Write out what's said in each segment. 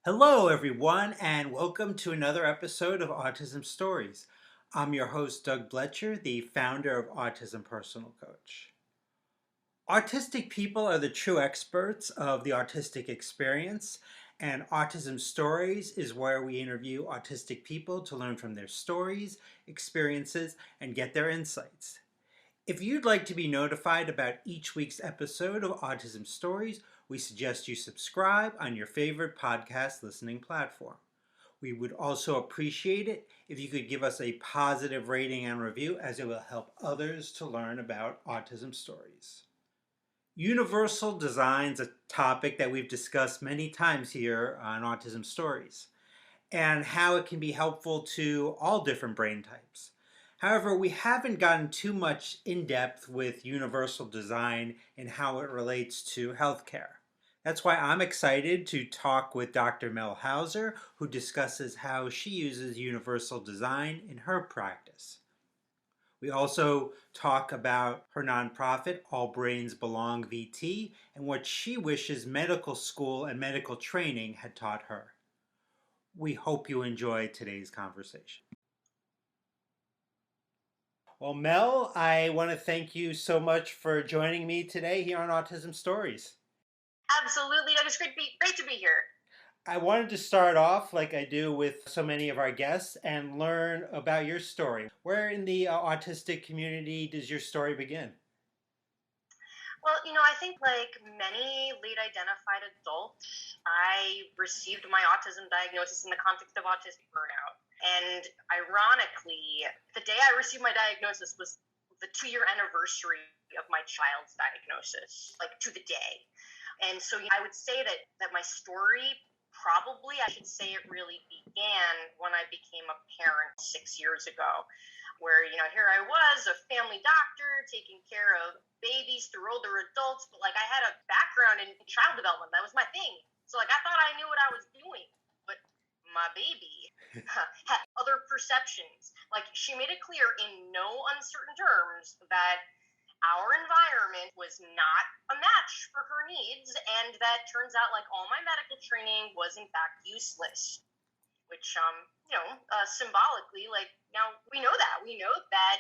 Hello, everyone, and welcome to another episode of Autism Stories. I'm your host, Doug Bletcher, the founder of Autism Personal Coach. Autistic people are the true experts of the autistic experience, and Autism Stories is where we interview autistic people to learn from their stories, experiences, and get their insights. If you'd like to be notified about each week's episode of Autism Stories, we suggest you subscribe on your favorite podcast listening platform. We would also appreciate it if you could give us a positive rating and review, as it will help others to learn about autism stories. Universal design is a topic that we've discussed many times here on Autism Stories, and how it can be helpful to all different brain types. However, we haven't gotten too much in depth with universal design and how it relates to healthcare. That's why I'm excited to talk with Dr. Mel Hauser, who discusses how she uses universal design in her practice. We also talk about her nonprofit, All Brains Belong VT, and what she wishes medical school and medical training had taught her. We hope you enjoy today's conversation. Well, Mel, I want to thank you so much for joining me today here on Autism Stories. Absolutely. That is great to be here. I wanted to start off like I do with so many of our guests and learn about your story. Where in the autistic community does your story begin? Well, I think like many late identified adults, I received my autism diagnosis in the context of autistic burnout. And ironically, the day I received my diagnosis was the 2-year anniversary of my child's diagnosis, like to the day. And so I would say that my story probably, I should say, it really began when I became a parent 6 years ago, where here I was, a family doctor taking care of babies through older adults, but like I had a background in child development. That was my thing. So like I thought I knew what I was doing, but my baby had other perceptions. Like she made it clear in no uncertain terms that our environment was not a match for her needs, and that turns out like all my medical training was in fact useless, which symbolically, like now we know that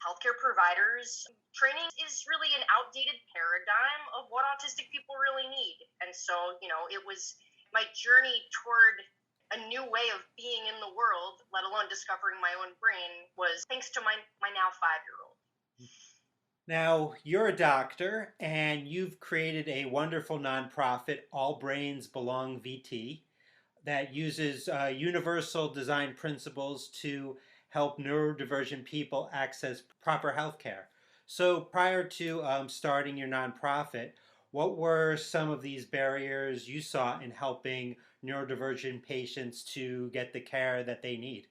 healthcare providers training is really an outdated paradigm of what autistic people really need. And so it was my journey toward a new way of being in the world, let alone discovering my own brain, was thanks to my now 5-year-old. Now, you're a doctor and you've created a wonderful nonprofit, All Brains Belong VT, that uses universal design principles to help neurodivergent people access proper health care. So, prior to starting your nonprofit, what were some of these barriers you saw in helping neurodivergent patients to get the care that they need?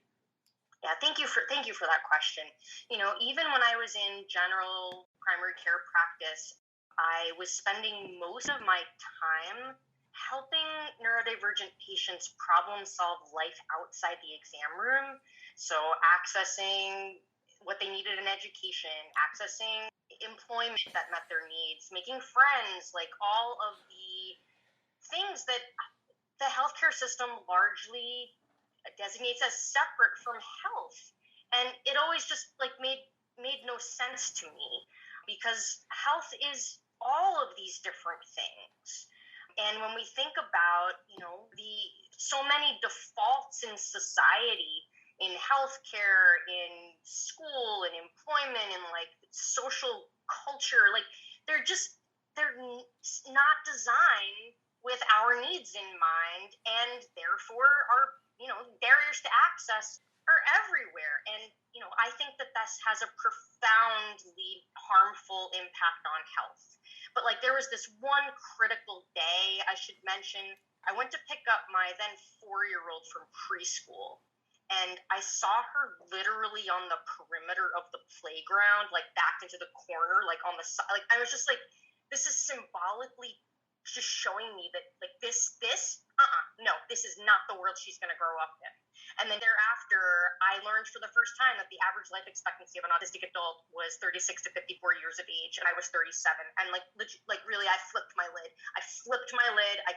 Yeah, thank you for that question. Even when I was in general primary care practice, I was spending most of my time helping neurodivergent patients problem solve life outside the exam room. So accessing what they needed in education, accessing employment that met their needs, making friends, like all of the things that the healthcare system largely designates as separate from health. And it always just like made no sense to me, because health is all of these different things. And when we think about, the so many defaults in society, in healthcare, in school, in employment, in like social culture, like they're not designed with our needs in mind, and therefore are barriers to access are everywhere. And I think that this has a profoundly harmful impact on health. But like there was this one critical day I should mention. I went to pick up my then 4-year-old from preschool, and I saw her literally on the perimeter of the playground, like backed into the corner, like on the side. Like I was just like, this is symbolically just showing me that like this no, this is not the world she's going to grow up in. And then thereafter, I learned for the first time that the average life expectancy of an autistic adult was 36 to 54 years of age, and I was 37. And like really, I flipped my lid. I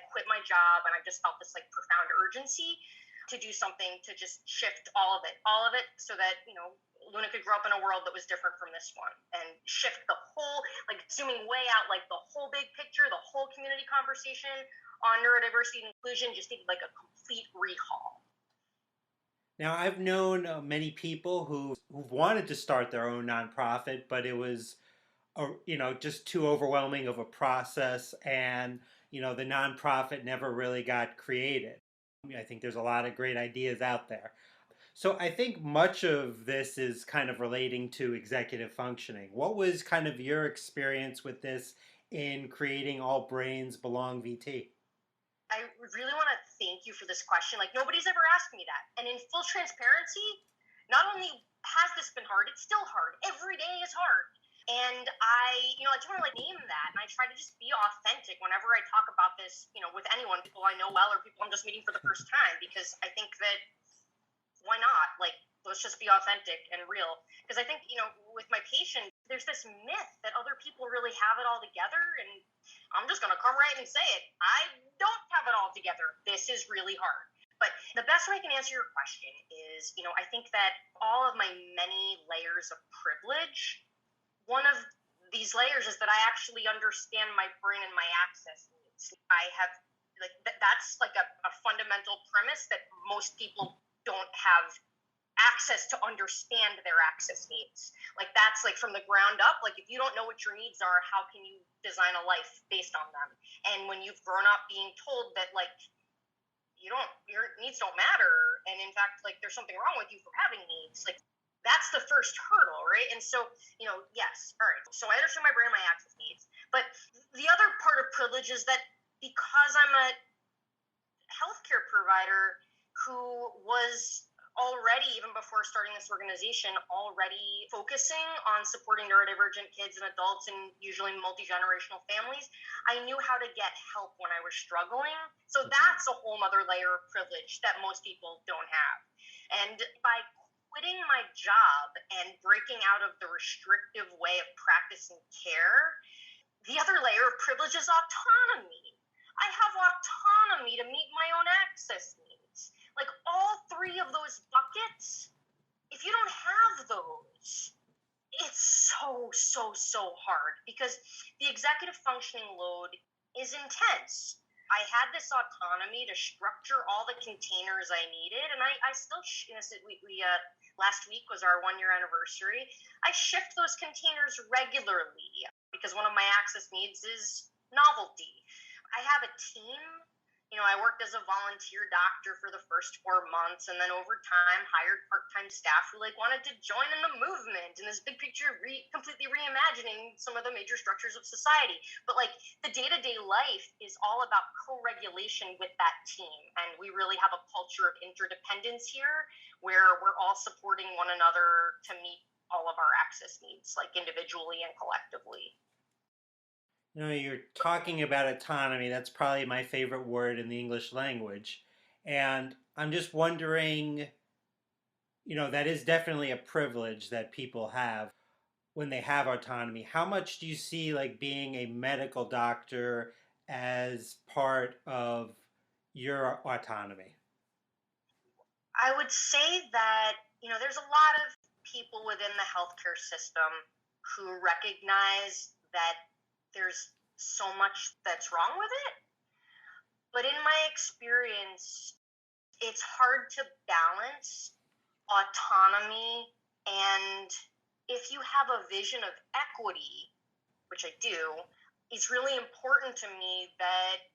quit my job, and I just felt this like profound urgency to do something to just shift all of it, so that Luna could grow up in a world that was different from this one, and shift the whole, like zooming way out, like the whole big picture, the whole community conversation on neurodiversity and inclusion just needed like a complete rehaul. Now, I've known many people who wanted to start their own nonprofit, but it was, just too overwhelming of a process, and the nonprofit never really got created. I think there's a lot of great ideas out there. So I think much of this is kind of relating to executive functioning. What was kind of your experience with this in creating All Brains Belong VT? I really want to thank you for this question. Like, nobody's ever asked me that. And in full transparency, not only has this been hard, it's still hard. Every day is hard. And I just want to like name that. And I try to just be authentic whenever I talk about this, with anyone, people I know well or people I'm just meeting for the first time, because I think that why not? Like, let's just be authentic and real. Because I think, with my patients, there's this myth that other people really have it all together. And I'm just going to come right and say it. I don't have it all together. This is really hard. But the best way I can answer your question is, I think that all of my many layers of privilege, one of these layers is that I actually understand my brain and my access needs. I have, like, that's like a fundamental premise that most people don't have access to understand their access needs. Like, that's like from the ground up. Like, if you don't know what your needs are, how can you design a life based on them? And when you've grown up being told that, like, your needs don't matter, and in fact, like, there's something wrong with you for having needs, like, that's the first hurdle, right? And so, yes, all right. So I understand my brain and my access needs. But the other part of privilege is that because I'm a healthcare provider who was already, even before starting this organization, already focusing on supporting neurodivergent kids and adults in usually multi-generational families, I knew how to get help when I was struggling. So that's a whole other layer of privilege that most people don't have. And by quitting my job and breaking out of the restrictive way of practicing care, the other layer of privilege is autonomy. I have autonomy to meet my own access needs. Like, all three of those buckets, if you don't have those, it's so hard, because the executive functioning load is intense. I had this autonomy to structure all the containers I needed, and I still, last week was our 1-year anniversary. I shift those containers regularly because one of my access needs is novelty. I have a team. I worked as a volunteer doctor for the first 4 months, and then over time hired part-time staff who wanted to join in the movement in this big picture, completely reimagining some of the major structures of society. But the day-to-day life is all about co-regulation with that team, and we really have a culture of interdependence here, where we're all supporting one another to meet all of our access needs, individually and collectively. You're talking about autonomy. That's probably my favorite word in the English language. And I'm just wondering, that is definitely a privilege that people have when they have autonomy. How much do you see being a medical doctor as part of your autonomy? I would say that, there's a lot of people within the healthcare system who recognize that there's so much that's wrong with it. But in my experience, it's hard to balance autonomy, and if you have a vision of equity, which I do, it's really important to me that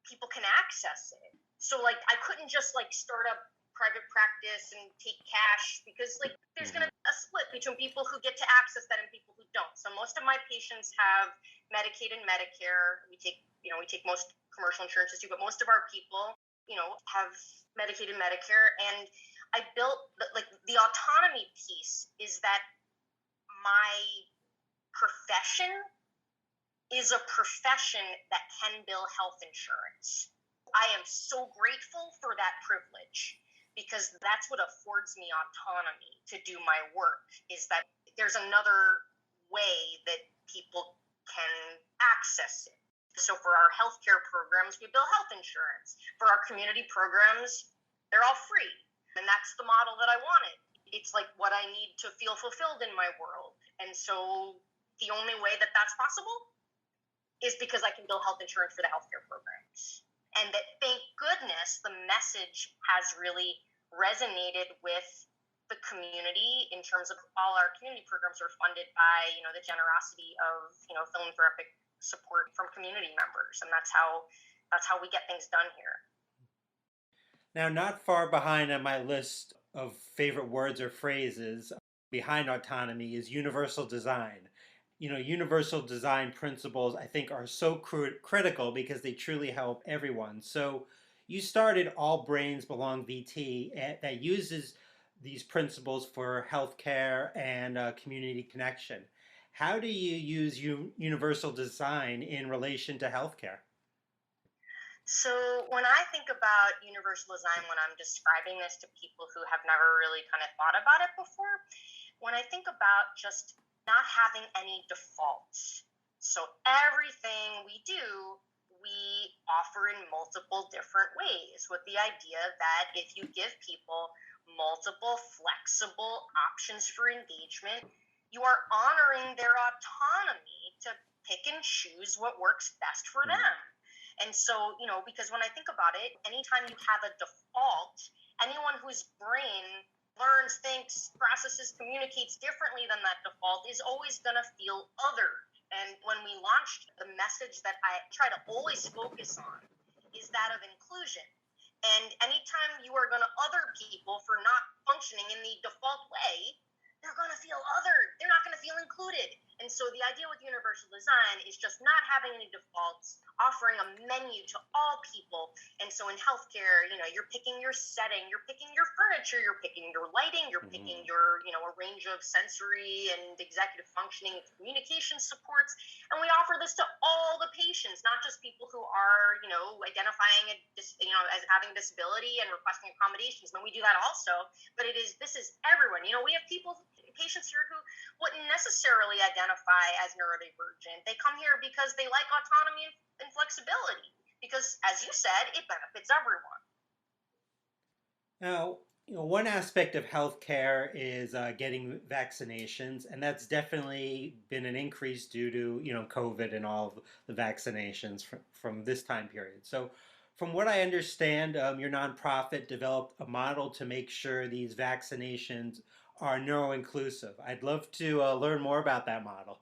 people can access it. So I couldn't just start a private practice and take cash, because there's going to be a split between people who get to access that and people who don't. So most of my patients have Medicaid and Medicare. We take most commercial insurances too, but most of our people, have Medicaid and Medicare. And I built the autonomy piece is that my profession is a profession that can bill health insurance. I am so grateful for that privilege, because that's what affords me autonomy to do my work, is that there's another way that people can access it. So for our healthcare programs, we bill health insurance. For our community programs, they're all free. And that's the model that I wanted. It's like what I need to feel fulfilled in my world. And so the only way that that's possible is because I can bill health insurance for the healthcare programs. And that, thank goodness, the message has really resonated with the community in terms of all our community programs are funded by, the generosity of, philanthropic support from community members. And that's how we get things done here. Now, not far behind on my list of favorite words or phrases behind autonomy is universal design. Universal design principles I think are so critical because they truly help everyone. So you started All Brains Belong VT that uses these principles for healthcare and community connection. How do you use universal design in relation to healthcare? So when I think about universal design, when I'm describing this to people who have never really kind of thought about it before, when I think about just not having any defaults. So everything we do, we offer in multiple different ways, with the idea that if you give people multiple flexible options for engagement, you are honoring their autonomy to pick and choose what works best for them. And so, because when I think about it, anytime you have a default, anyone whose brain learns, thinks, processes, communicates differently than that default is always going to feel othered. And when we launched, the message that I try to always focus on is that of inclusion. And anytime you are going to other people for not functioning in the default way, they're going to feel othered. They're not going to feel included. And so the idea with universal design is just not having any defaults, offering a menu to all people. And so in healthcare, you're picking your setting, you're picking your furniture, you're picking your lighting, you're picking your, a range of sensory and executive functioning and communication supports. And we offer this to all the patients, not just people who are, identifying as having disability and requesting accommodations. And we do that also, but this is everyone. We have patients here who wouldn't necessarily identify as neurodivergent. They come here because they like autonomy and flexibility, because, as you said, it benefits everyone. Now, one aspect of healthcare is getting vaccinations, and that's definitely been an increase due to COVID and all of the vaccinations from this time period. So, from what I understand, your nonprofit developed a model to make sure these vaccinations are neuro-inclusive. I'd love to learn more about that model.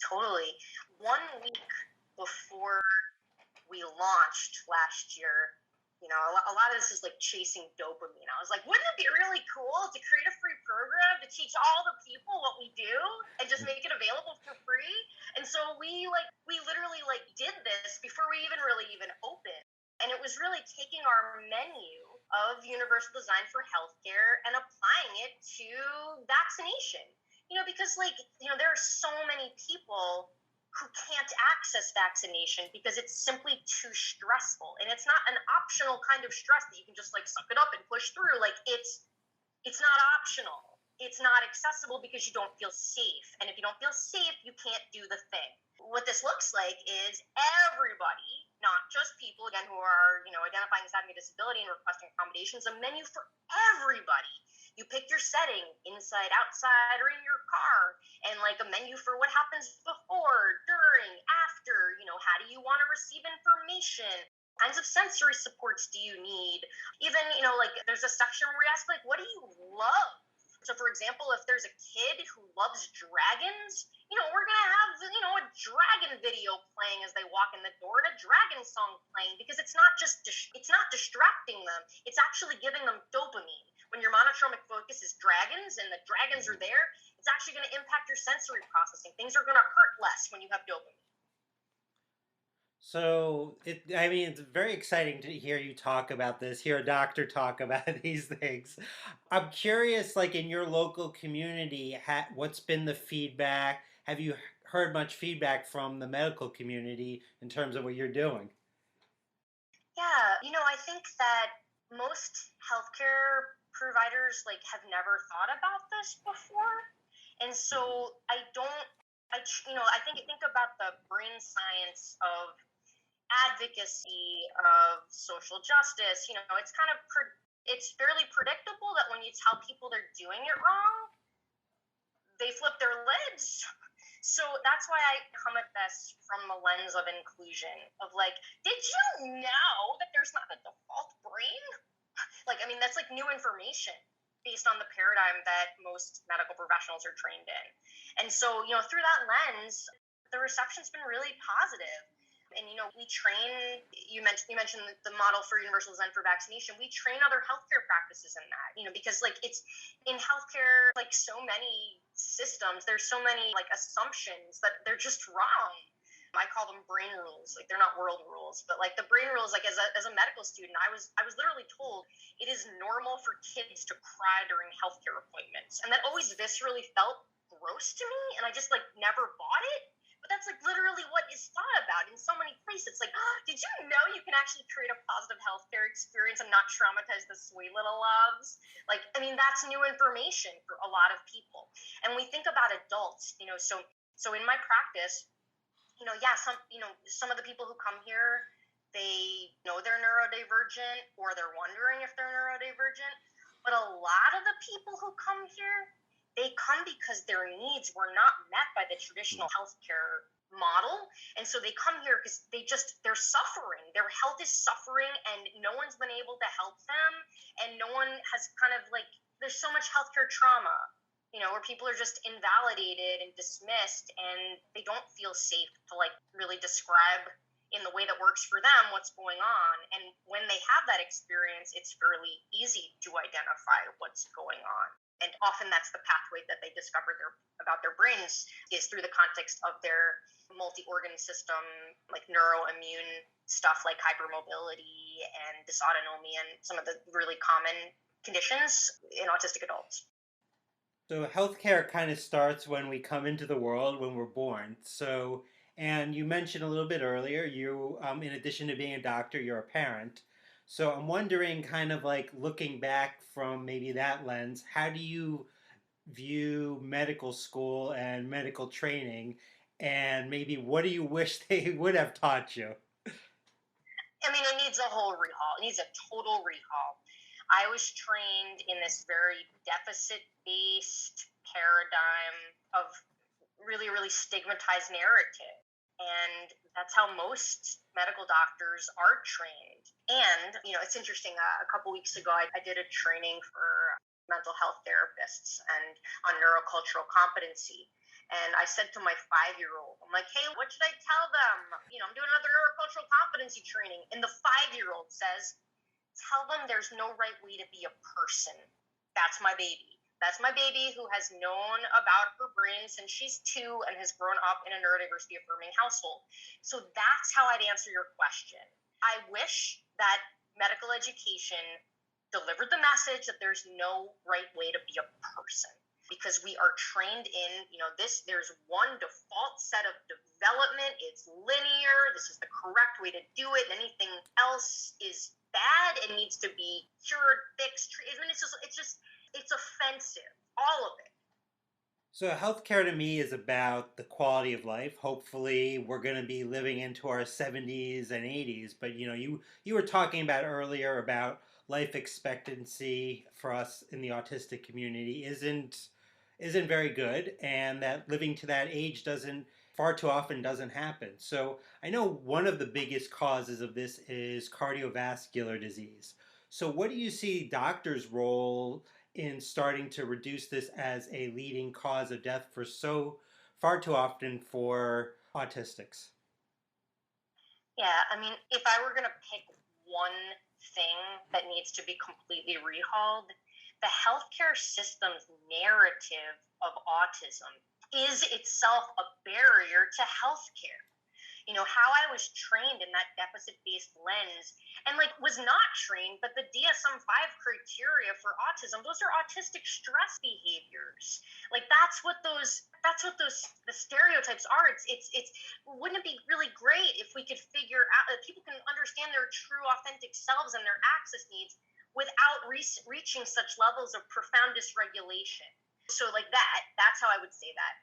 Totally. 1 week before we launched last year, a lot of this is like chasing dopamine. I was like, wouldn't it be really cool to create a free program to teach all the people what we do and just make it available for free? And so we literally did this before we even opened. And it was really taking our menu of universal design for healthcare and applying it to vaccination. Because there are so many people who can't access vaccination because it's simply too stressful. And it's not an optional kind of stress that you can just suck it up and push through. It's not optional. It's not accessible because you don't feel safe. And if you don't feel safe, you can't do the thing. What this looks like is everybody, not just people, again, who are, identifying as having a disability and requesting accommodations, a menu for everybody. You pick your setting, inside, outside, or in your car, and a menu for what happens before, during, after, how do you want to receive information? What kinds of sensory supports do you need? Even, there's a section where we ask, what do you love? So, for example, if there's a kid who loves dragons, we're going to have, a dragon video playing as they walk in the door and a dragon song playing, because it's not distracting them. It's actually giving them dopamine. When your monotromic focus is dragons and the dragons are there, it's actually going to impact your sensory processing. Things are going to hurt less when you have dopamine. So, it's very exciting to hear you talk about this, hear a doctor talk about these things. I'm curious, in your local community, what's been the feedback? Have you heard much feedback from the medical community in terms of what you're doing? Yeah, I think that most healthcare providers like have never thought about this before, and so I don't. I think about the brain science of advocacy, of social justice. It's kind of it's fairly predictable that when you tell people they're doing it wrong, they flip their lids. So that's why I come at this from the lens of inclusion, of like, did you know that there's not a default brain? Like, I mean, that's like new information based on the paradigm that most medical professionals are trained in. And so, through that lens, the reception's been really positive. And we train. You mentioned the model for universal design for vaccination. We train other healthcare practices in that. Because like it's in healthcare, like so many systems, there's so many like assumptions that they're just wrong. I call them brain rules. Like they're not world rules, but like the brain rules. Like as a medical student, I was literally told it is normal for kids to cry during healthcare appointments, and that always viscerally felt gross to me, and I just like never bought it. But that's like literally what is thought about in so many places. It's like, oh, did you know you can actually create a positive healthcare experience and not traumatize the sweet little loves? Like, I mean, that's new information for a lot of people. And we think about adults, so in my practice, yeah, some of the people who come here, they know they're neurodivergent or they're wondering if they're neurodivergent. But a lot of the people who come here, they come because their needs were not met by the traditional healthcare model. And so they come here because they're suffering. Their health is suffering and no one's been able to help them. And no one has kind of like, there's so much healthcare trauma, where people are just invalidated and dismissed, and they don't feel safe to like really describe in the way that works for them what's going on. And when they have that experience, it's fairly easy to identify what's going on. And often that's the pathway that they discover about their brains is through the context of their multi-organ system, like neuroimmune stuff like hypermobility and dysautonomia and some of the really common conditions in autistic adults. So healthcare kind of starts when we come into the world, when we're born. So, and you mentioned a little bit earlier, you, in addition to being a doctor, you're a parent. So I'm wondering, kind of like looking back from maybe that lens, how do you view medical school and medical training, and maybe what do you wish they would have taught you? I mean, it needs a whole rehaul. It needs a total rehaul. I was trained in this very deficit based paradigm of really, really stigmatized narrative. And that's how most medical doctors are trained. And, it's interesting. A couple weeks ago, I did a training for mental health therapists and on neurocultural competency. And I said to my 5-year-old, I'm like, hey, what should I tell them? I'm doing another neurocultural competency training. And the 5-year-old says, tell them there's no right way to be a person. That's my baby. That's my baby who has known about her brain since she's 2 and has grown up in a neurodiversity affirming household. So that's how I'd answer your question. I wish that medical education delivered the message that there's no right way to be a person, because we are trained in, there's one default set of development. It's linear. This is the correct way to do it. Anything else is bad. It needs to be cured, fixed. I mean, it's offensive. All of it. So healthcare to me is about the quality of life. Hopefully, we're going to be living into our 70s and 80s. But you were talking about earlier about life expectancy for us in the autistic community isn't very good, and that living to that age doesn't far too often doesn't happen. So I know one of the biggest causes of this is cardiovascular disease. So what do you see doctors' role in starting to reduce this as a leading cause of death for so far too often for autistics? Yeah, I mean, if I were going to pick one thing that needs to be completely rehauled, the healthcare system's narrative of autism is itself a barrier to healthcare. How I was trained in that deficit based lens, and like was not trained, but the DSM-5 criteria for autism, those are autistic stress behaviors. Like the stereotypes are. It's wouldn't it be really great if we could figure out that people can understand their true authentic selves and their access needs without reaching such levels of profound dysregulation. So, like that's how I would say that.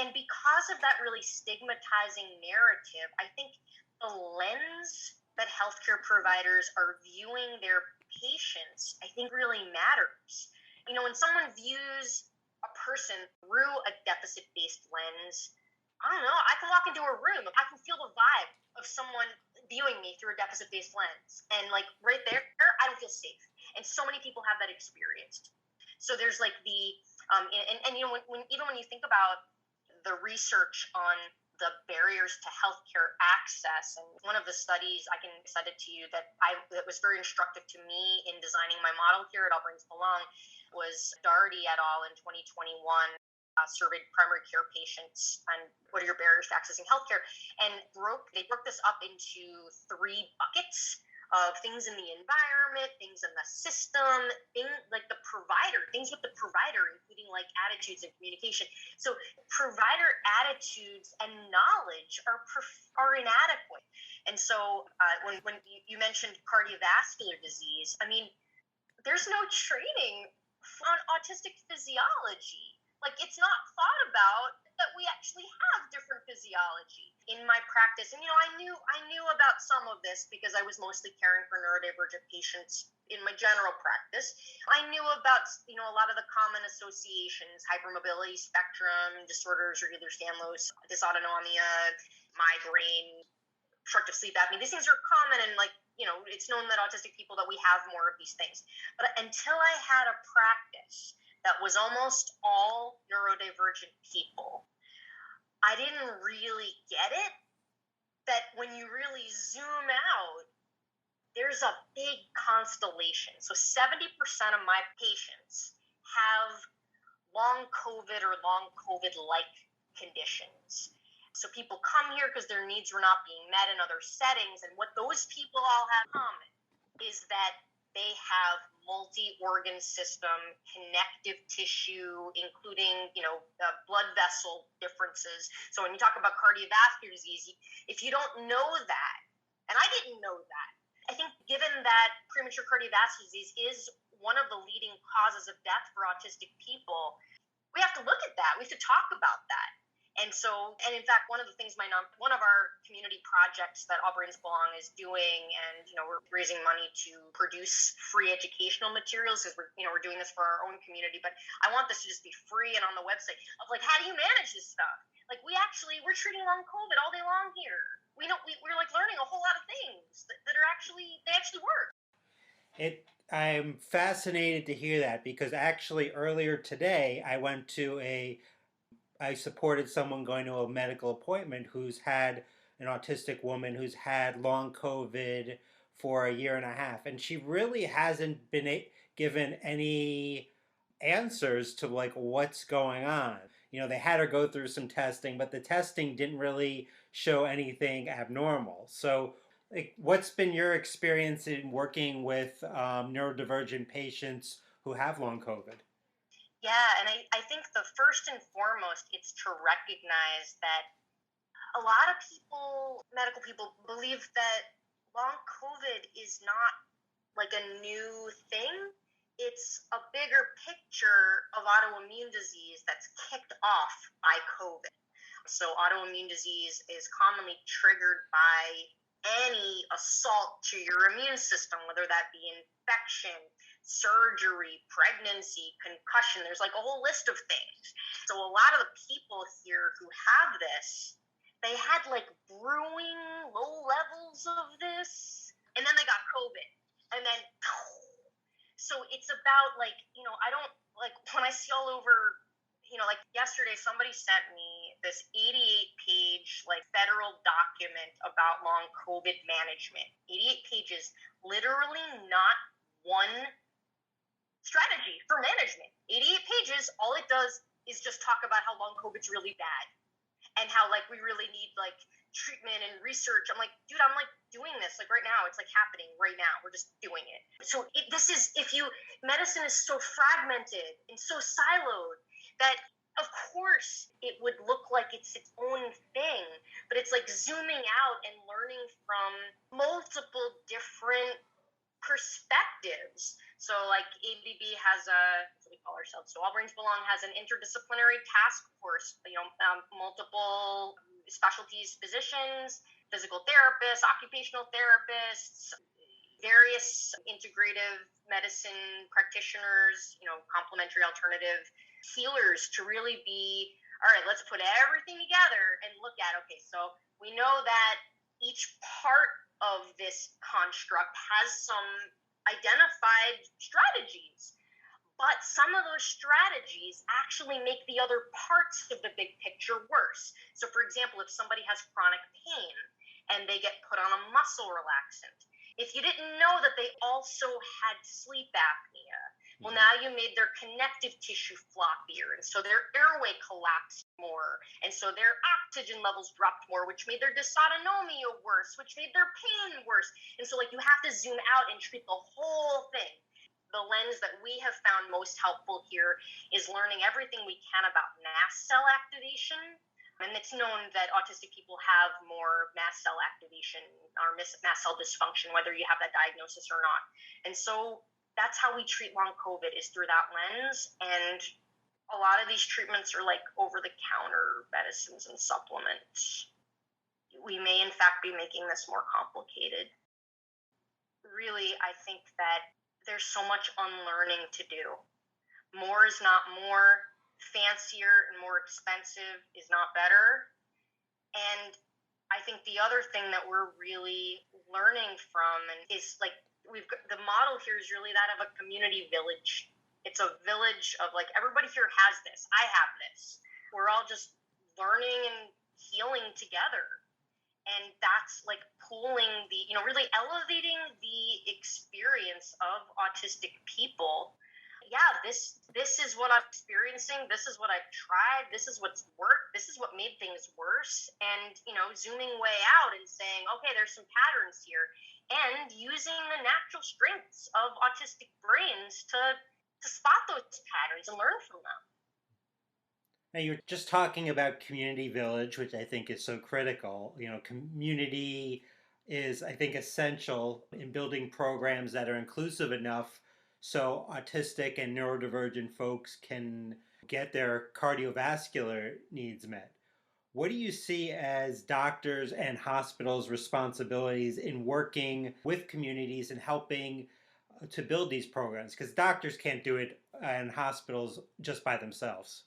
And because of that really stigmatizing narrative, I think the lens that healthcare providers are viewing their patients, I think really matters. When someone views a person through a deficit based lens, I don't know, I can walk into a room, I can feel the vibe of someone viewing me through a deficit based lens. And like right there, I don't feel safe. And so many people have that experience. So there's like even when you think about the research on the barriers to healthcare access, and one of the studies I can send it to you that was very instructive to me in designing my model here at All Brains Belong was Darty et al. In 2021. Surveyed primary care patients on what are your barriers to accessing healthcare, and they broke this up into 3 buckets of things in the environment, things in the system, things with the provider, including like attitudes and communication. So provider attitudes and knowledge are inadequate. And so when you mentioned cardiovascular disease, I mean, there's no training on autistic physiology. Like, it's not thought about that we actually have different physiology in my practice. And I knew about some of this because I was mostly caring for neurodivergent patients in my general practice. I knew about a lot of the common associations: hypermobility spectrum disorders, or Ehlers-Danlos, dysautonomia, migraine, obstructive sleep apnea. These things are common, and it's known that autistic people, that we have more of these things. But until I had a practice that was almost all neurodivergent people, I didn't really get it, that when you really zoom out, there's a big constellation. So 70% of my patients have long COVID or long COVID-like conditions. So people come here because their needs were not being met in other settings, and what those people all have in common is that they have multi-organ system, connective tissue, including, blood vessel differences. So when you talk about cardiovascular disease, if you don't know that, and I didn't know that, I think given that premature cardiovascular disease is one of the leading causes of death for autistic people, we have to look at that. We have to talk about that. And in fact, one of the things one of our community projects that All Brains Belong is doing, and we're raising money to produce free educational materials because we're doing this for our own community. But I want this to just be free and on the website of like, how do you manage this stuff? Like we're treating long COVID all day long here. We're like learning a whole lot of things that are they actually work. I'm fascinated to hear that, because actually earlier today I supported someone going to a medical appointment who's had an autistic woman who's had long COVID for a year and a half, and she really hasn't been given any answers to like what's going on. They had her go through some testing, but the testing didn't really show anything abnormal. So, like, what's been your experience in working with neurodivergent patients who have long COVID? Yeah, and I think the first and foremost, it's to recognize that a lot of medical people, believe that long COVID is not like a new thing. It's a bigger picture of autoimmune disease that's kicked off by COVID. So autoimmune disease is commonly triggered by any assault to your immune system, whether that be infection, surgery, pregnancy, concussion. There's like a whole list of things. So a lot of the people here who have this, they had like brewing low levels of this, and then they got COVID. And then, so it's about like, I don't, like when I see all over, like yesterday, somebody sent me this 88-page like federal document about long COVID management. 88 pages, literally not one strategy for management. 88 pages, all it does is just talk about how long COVID's really bad and how like we really need like treatment and research. I'm like, dude, I'm like doing this like right now. It's like happening right now. We're just doing it. So medicine is so fragmented and so siloed that of course it would look like it's its own thing, but it's like zooming out and learning from multiple different perspectives collectives. So like ABB has what we call ourselves. So All Brains Belong has an interdisciplinary task force. Multiple specialties, physicians, physical therapists, occupational therapists, various integrative medicine practitioners, complementary alternative healers to really be, all right, let's put everything together and look at, okay, so we know that each part of this construct has some identified strategies, but some of those strategies actually make the other parts of the big picture worse. So, for example, if somebody has chronic pain and they get put on a muscle relaxant, if you didn't know that they also had sleep apnea, well, now you made their connective tissue floppier, and so their airway collapsed more, and so their oxygen levels dropped more, which made their dysautonomia worse, which made their pain worse. And so, like, you have to zoom out and treat the whole thing. The lens that we have found most helpful here is learning everything we can about mast cell activation. And it's known that autistic people have more mast cell activation or mast cell dysfunction, whether you have that diagnosis or not. And so that's how we treat long COVID, is through that lens. And a lot of these treatments are like over-the-counter medicines and supplements. We may, in fact, be making this more complicated. Really, I think that there's so much unlearning to do. More is not more. Fancier and more expensive is not better. And I think the other thing that we're really learning from is like the model here is really that of a community village. It's a village of like everybody here has this. I have this. We're all just learning and healing together. And that's like pooling really elevating the experience of autistic people. Yeah, this is what I'm experiencing. This is what I've tried. This is what's worked. This is what made things worse. And, zooming way out and saying, okay, there's some patterns here. And using the natural strengths of autistic brains to spot those patterns and learn from them. Now, you're just talking about community village, which I think is so critical. Community is, I think, essential in building programs that are inclusive enough so autistic and neurodivergent folks can get their cardiovascular needs met. What do you see as doctors and hospitals' responsibilities in working with communities and helping to build these programs? Because doctors can't do it and hospitals just by themselves.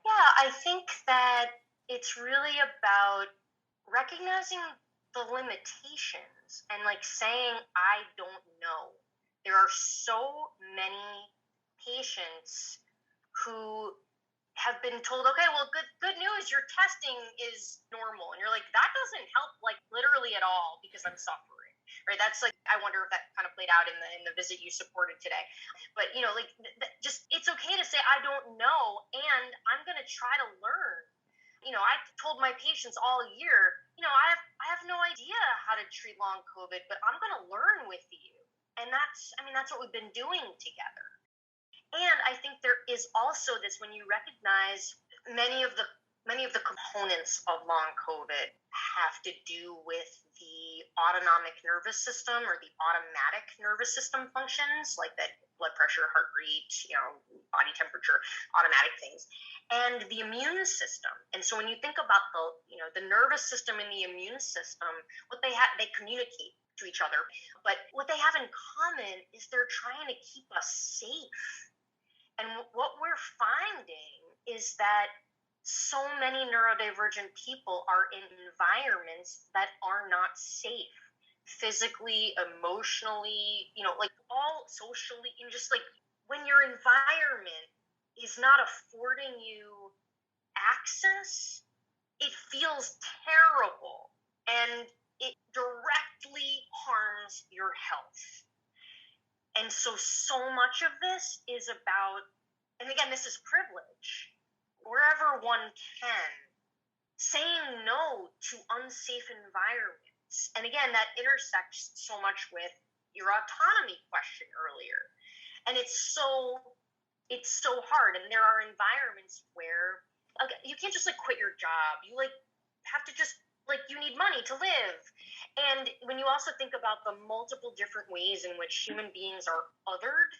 Yeah, I think that it's really about recognizing the limitations and like saying, I don't know. There are so many patients who have been told, okay, well, good news, your testing is normal. And you're like, that doesn't help like literally at all because I'm suffering. Right? That's like, I wonder if that kind of played out in the visit you supported today. But just it's okay to say I don't know, and I'm going to try to learn. I told my patients all year, I have no idea how to treat long COVID, but I'm going to learn with you. And that's what we've been doing together. And I think there is also this, when you recognize many of the components of long COVID have to do with the autonomic nervous system or the automatic nervous system functions, like that blood pressure, heart rate, body temperature, automatic things, and the immune system. And so when you think about the nervous system and the immune system, what they communicate to each other, but what they have in common is they're trying to keep us safe. And what we're finding is that so many neurodivergent people are in environments that are not safe, physically, emotionally, like all socially, and just like when your environment is not affording you access, it feels terrible and it directly harms your health. And so much of this is about, and again, this is privilege, wherever one can, saying no to unsafe environments. And again, that intersects so much with your autonomy question earlier. And it's so hard. And there are environments where you can't just like quit your job. You like have to just like you need money to live. And when you also think about the multiple different ways in which human beings are othered,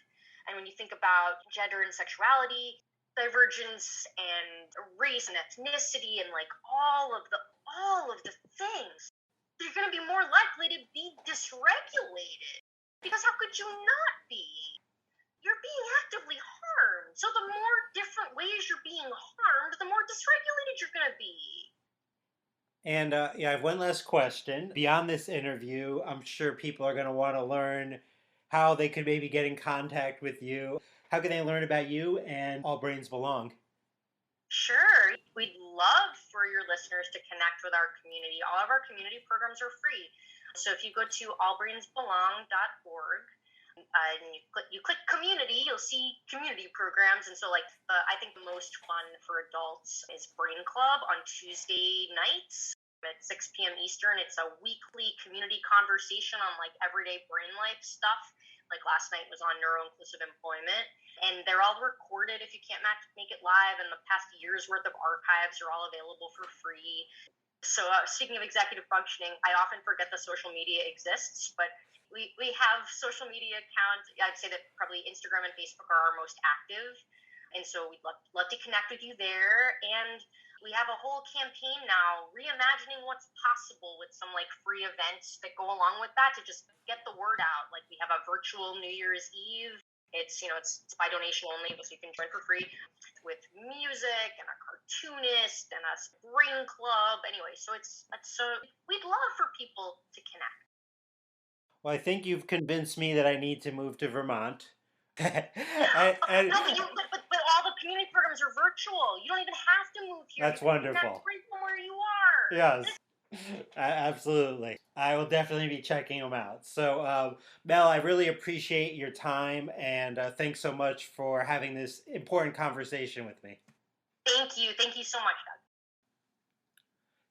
and when you think about gender and sexuality, divergence and race and ethnicity and like all of the things, you're going to be more likely to be dysregulated. Because how could you not be? You're being actively harmed. So the more different ways you're being harmed, the more dysregulated you're going to be. And yeah, I have one last question. Beyond this interview, I'm sure people are going to want to learn how they could maybe get in contact with you. How can they learn about you and All Brains Belong? Sure. We'd love for your listeners to connect with our community. All of our community programs are free. So if you go to allbrainsbelong.org, and you click community, you'll see community programs. And so, like, I think the most fun for adults is Brain Club on Tuesday nights at 6 p.m. Eastern. It's a weekly community conversation on like everyday brain life stuff. Like last night was on neuro-inclusive employment, and they're all recorded if you can't make it live. And the past year's worth of archives are all available for free. So speaking of executive functioning, I often forget that social media exists, but we have social media accounts. I'd say that probably Instagram and Facebook are our most active. And so we'd love to connect with you there. And we have a whole campaign now reimagining what's possible with some like free events that go along with that to just get the word out. Like we have a virtual New Year's Eve. It's by donation only, so you can join for free with music and a cartoonist and a brain club. Anyway, so we'd love for people to connect. Well, I think you've convinced me that I need to move to Vermont. And No, but all the community programs are virtual. You don't even have to move here. that's You can connect wonderful. right from where you are. Yes, absolutely. I will definitely be checking them out. So, Mel, I really appreciate your time and thanks so much for having this important conversation with me. Thank you. Thank you so much, Doug.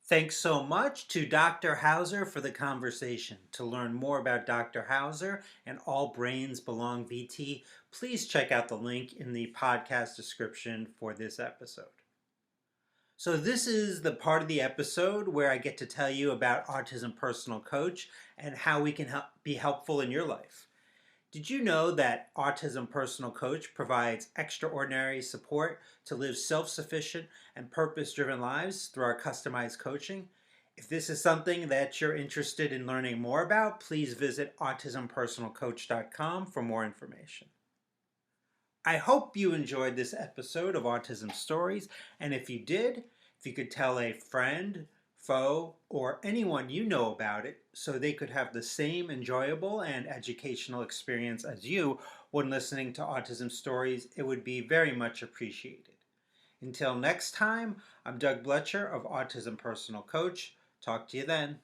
Thanks so much to Dr. Hauser for the conversation. To learn more about Dr. Hauser and All Brains Belong VT, please check out the link in the podcast description for this episode. So, this is the part of the episode where I get to tell you about Autism Personal Coach and how we can be helpful in your life. Did you know that Autism Personal Coach provides extraordinary support to live self-sufficient and purpose-driven lives through our customized coaching? If this is something that you're interested in learning more about, please visit autismpersonalcoach.com for more information. I hope you enjoyed this episode of Autism Stories, and if you did, if you could tell a friend, foe, or anyone you know about it so they could have the same enjoyable and educational experience as you when listening to Autism Stories, it would be very much appreciated. Until next time, I'm Doug Bletcher of Autism Personal Coach. Talk to you then.